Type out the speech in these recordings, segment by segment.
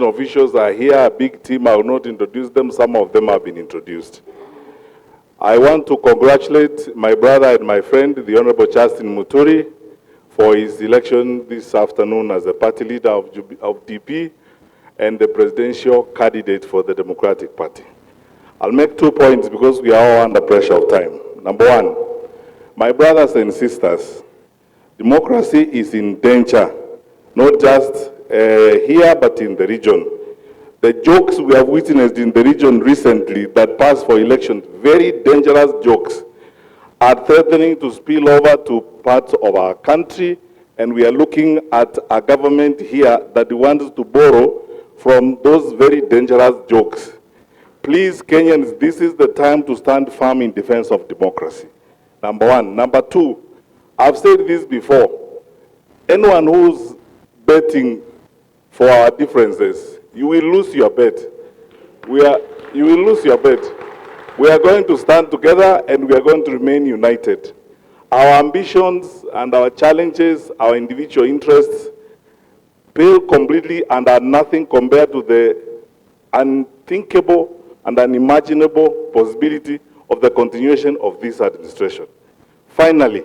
election officials are here, a big team. I will not introduce them. Some of them have been introduced. I want to congratulate my brother and my friend, the Honorable Justin Muturi, for his election this afternoon as the party leader of DP and the presidential candidate for the Democratic Party. I'll make 2 points because we are all under pressure of time. Number one, my brothers and sisters, democracy is in danger, not just here but in the region. The jokes we have witnessed in the region recently that passed for election, very dangerous jokes, are threatening to spill over to parts of our country, and we are looking at a government here that wants to borrow from those very dangerous jokes. Please, Kenyans, this is the time to stand firm in defense of democracy. Number one. Number two, I've said this before. Anyone who's betting for our differences, you will lose your bet. You will lose your bet. We are going to stand together and we are going to remain united. Our ambitions and our challenges, our individual interests, pale completely and are nothing compared to the unthinkable and unimaginable possibility of the continuation of this administration. Finally,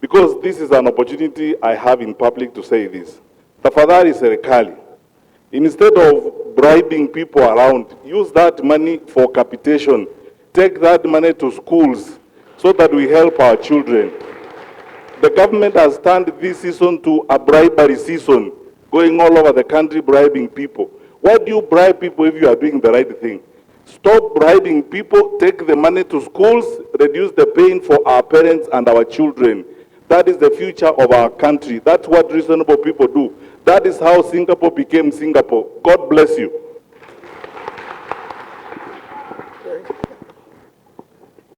because this is an opportunity I have in public to say this, tafadhali serikali, instead of bribing people around, use that money for capitation. Take that money to schools so that we help our children. The government has turned this season to a bribery season, going all over the country bribing people. Why do you bribe people if you are doing the right thing? Stop bribing people, take the money to schools, reduce the pain for our parents and our children. That is the future of our country. That's what reasonable people do. That is how Singapore became Singapore. God bless you.